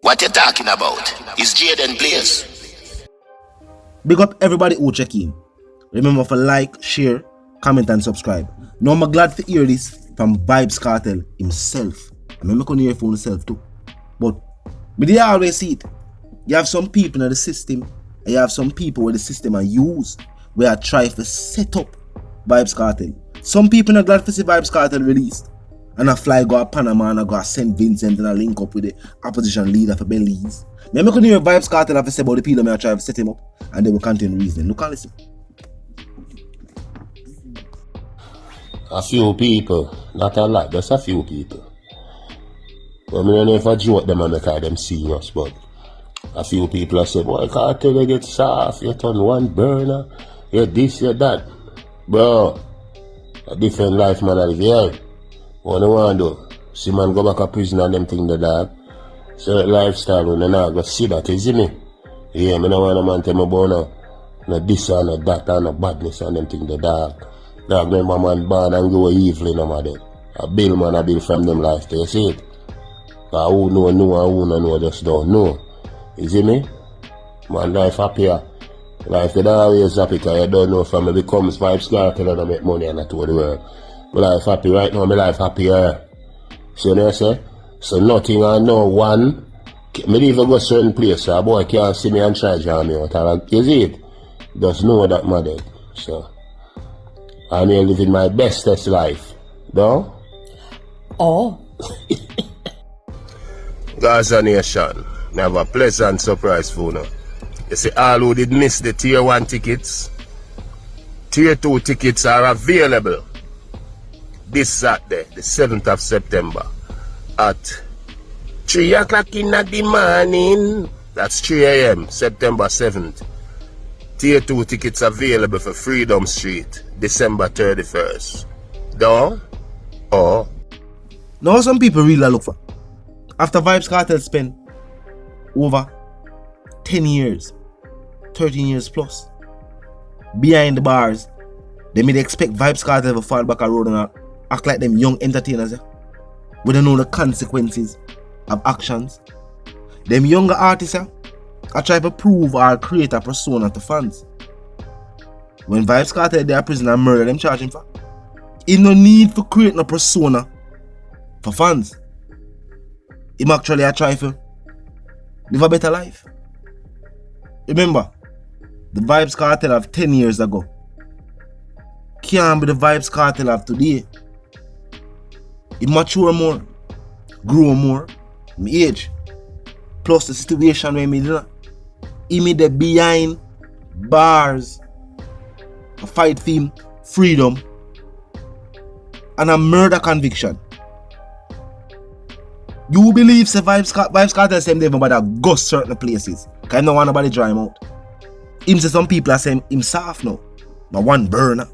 What you talking about? Is Jaden place? Big up everybody who check in. Remember to like, share, comment and subscribe. Now I'm glad to hear this from Vybz Kartel himself. I mean, I can hear it for himself too. But you always see it. You have some people in the system, and you have some people where the system are used, where I try to set up Vybz Kartel. Some people are glad to see Vybz Kartel released. And I fly go to Panama and I go to St. Vincent and I link up with the opposition leader for Belize. I can hear Vybz Kartel have to say about the people I try to set him up, and they will continue reasoning. Look and listen. A few people, not a lot, just a few people. Well, I don't know if I joke them and make them serious, but a few people have said, boy, Kartel, you get soft, you turn one burner, you this, you that. Bro, a different life, man, I live here. What do want to do? See man go back to prison and them thing the dog. So that lifestyle, when I not go see that, you see me? Yeah, I don't want a man tell me about no this and no that and no badness and them thing the dog. Dog, remember man born and go evil in them there. A bill man, a bill from them life, you see it? Because who know and who no know just don't know. You see me? Man, life happier. Life is always happy because you don't know from it becomes Vybz Kartel and I make money and I told the world. My life happy right now, my life happier. So you know say? So nothing and no one. Me even go certain place, so a boy can't see me and try to draw me out. You see it? Just know that my dead. So I'm here living my bestest life. No? Oh. Gaza Nation, I have a pleasant surprise for you. You see, all who did miss the tier 1 tickets, tier 2 tickets are available this Saturday, the 7th of September at 3 o'clock in the morning. That's 3 a.m. September 7th. Tier 2 tickets available for Freedom Street, December 31st. Down or Now some people really look for. After Vybz Kartel spent over 10 years, 13 years plus, behind the bars, they may expect Vybz Kartel to fall back a road and act like them young entertainers. We don't know the consequences of actions. Them younger artists are trying to prove or create a persona to fans. When Vybz Kartel they are prison and murder, them charge him for. He no need to create no persona for fans. Him actually a try to live a better life. Remember, the Vybz Kartel of 10 years ago can't be the Vybz Kartel of today. He mature more, grow more, me age. Plus the situation where me do. He made the behind bars, a fight theme, freedom, and a murder conviction. You believe say Vybz Kartel say him never bother go certain places. Cause no want nobody dry him out. Him say some people are saying him soft now. But one burner.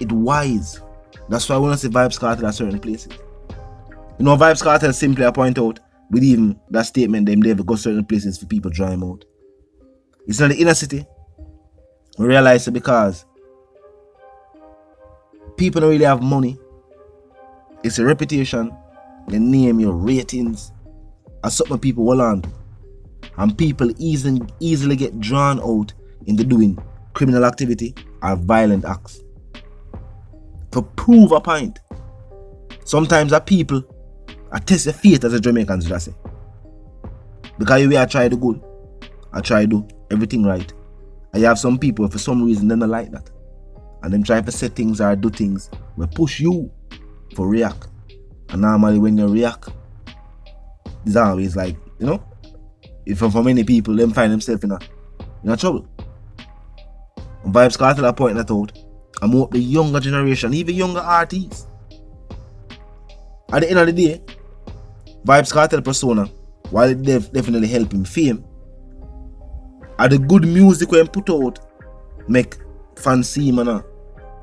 It wise. That's why I want to see Vybz Kartel at certain places. You know, Vybz Kartel simply point out with even that statement them never go certain places for people dry him out. It's not the inner city. We realize it because people don't really have money. It's a reputation, your name, your ratings, and something people hold on to. And people easily get drawn out into doing criminal activity or violent acts. To prove a point. Sometimes a people are test your faith as a Jamaicans would say. Because you I try to do good. I try to do everything right. And you have some people for some reason they don't like that. And them try to say things or do things will push you for react. And normally when you react, it's always like, you know, if for many people them find themselves in a trouble. And Vybz Kartel are pointing that out. I'm up the younger generation, even younger artists. At the end of the day, Vybz Kartel persona, while it definitely help him fame, and the good music when put out make fans see him and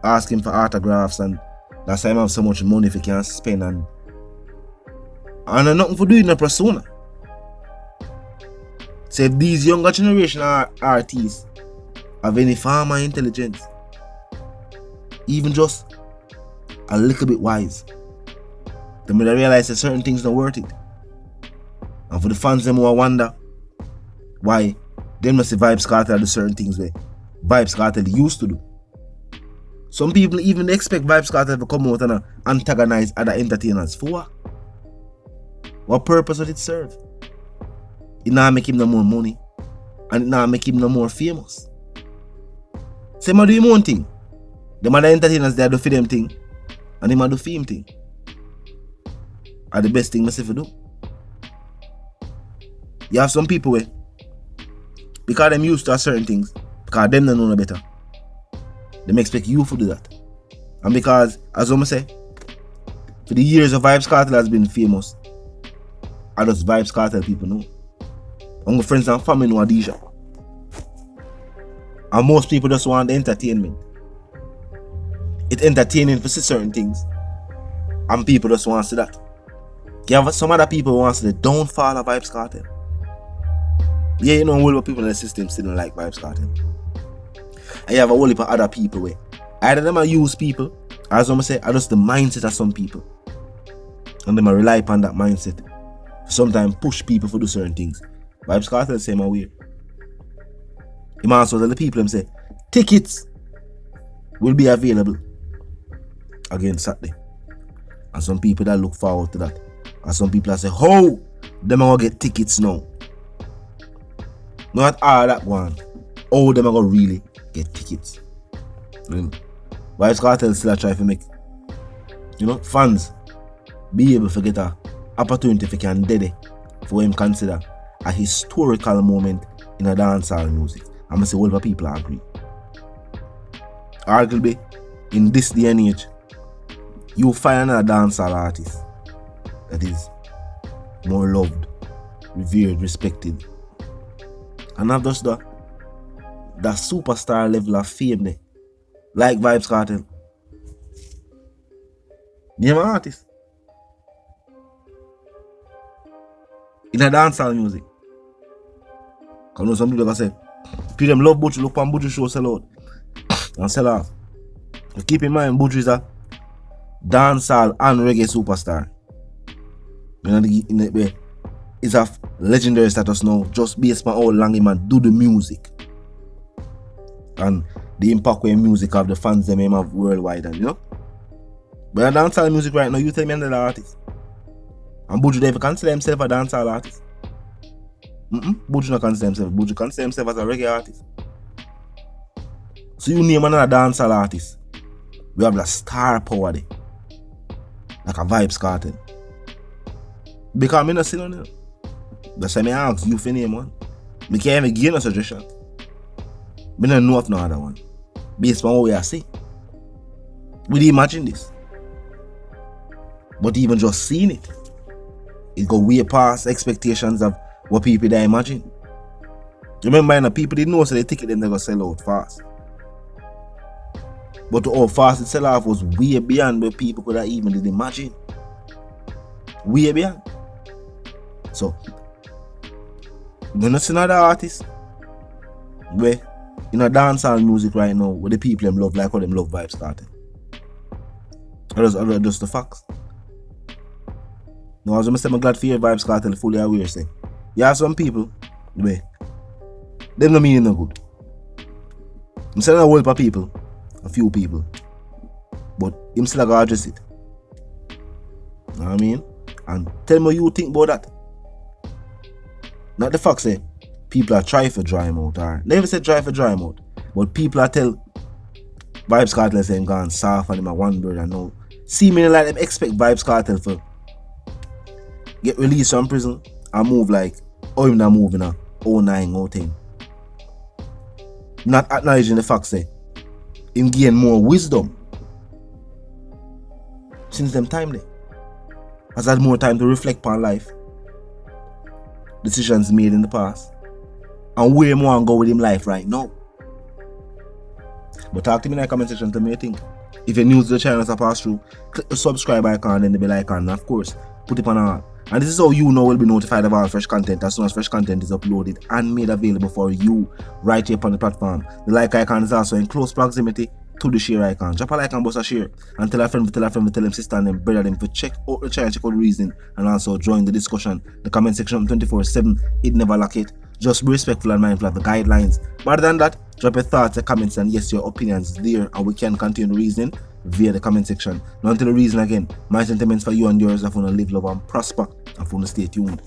ask him for autographs, and that's why I have so much money if he can spend, and nothing for doing a persona. So if these younger generation artists have any form of intelligence, even just a little bit wise, Then I realize that certain things not worth it. And for the fans them who wonder why they must say Vybz Kartel do certain things where Vybz Kartel used to do. Some people even expect Vybz Kartel to come out and antagonize other entertainers. For what? What purpose would it serve? It not make him no more money. And it not make him no more famous. Say him do him own thing. Them other entertainers they do for them thing. And him do for him thing. Are the best thing myself to do. You have some people where because them used to certain things, because them don't know no better, them expect you to do that. And because, as I say, for the years of Vybz Kartel has been famous, I just Vybz Kartel people know. And my friends and family know Adisha. And most people just want the entertainment. It's entertaining for certain things. And people just want to see that. You have some other people who want to see the downfall of Vybz Kartel. Yeah, you know, a whole lot of people in the system still don't like Vybz Kartel. And you have a whole heap of other people where either them are use people, or as I'm say, are just the mindset of some people. And them rely upon that mindset. Sometimes push people for do certain things. Vybz Kartel say my weird. He also tell the people them say, tickets will be available again Saturday. And some people that look forward to that. And some people that say, how them are gonna get tickets now? Not all that one. All them are gonna really get tickets. Vybz Kartel still try to make, fans be able to get a opportunity if they can dead it for him consider a historical moment in a dancehall music. I'm gonna say all the people agree. Arguably, in this day and age, you find a dancehall artist that is more loved, revered, respected, and not just that superstar level of fame there, like Vybz Kartel. Name an artist in a dancehall music. Because some people can say, people them love Buju, look on Buju show sell out and sell off. But keep in mind, Buju is a dancehall and reggae superstar. It's a legendary status now, just based on how long him do the music and the impact where music have the fans them have worldwide, and But a dancehall music right now, you tell me another artist. And Buju never consider himself a dancehall artist. Buju not consider himself. Buju consider himself as a reggae artist. So you name another dancehall artist, we have the star power there, like a Vybz Kartel. Because I not see none. That's why I ask you for name one. I can't even give a suggestion. I don't know of no other one. Based on what we are seeing. Would you imagine this? But even just seeing it, it go way past expectations of what people they imagine. Remember, people didn't know, so they ticket them they go sell out fast. But how fast it sell off was way beyond where people could have even did imagine. Way beyond. So, you're not seeing other artists where in a dancehall music right now where the people them love like how them love Vybz Kartel. That's just the facts. No, as I say, I'm glad for your Vybz Kartel fully aware say. You have some people where them no mean no good. I'm saying a whole heap of people, a few people, but him still gotta address it. You know what I mean? And tell me what you think about that. Not the fact say people are trying to dry him out, or never said try to dry him out, but people are tell Vybz Kartel say him gone soft and him a one bird and now seemingly like them expect Vybz Kartel for get released from prison and move like him not moving a 09, 10. Not acknowledging the fact say him gain more wisdom since them time there. Has had more time to reflect on life, decisions made in the past, and where more and go with him life right now. But talk to me in the comment section, tell me what you think. If you're new to the channel as I pass through, click the subscribe icon and the bell icon, and of course put it on all. And this is how you know will be notified of all fresh content as soon as fresh content is uploaded and made available for you right here upon the platform. The like icon is also in close proximity to the share icon. Drop a like and bust a share. And tell a friend, tell them sister and them brother them to check out the channel, check out the reason, and also join the discussion. The comment section 24/7. It never lack it. Just be respectful and mindful of the guidelines. But other than that, drop your thoughts, your comments, and yes, your opinions there, and we can continue the reasoning via the comment section. Now until the reason again, my sentiments for you and yours are for to live, love, and prosper, and for to stay tuned.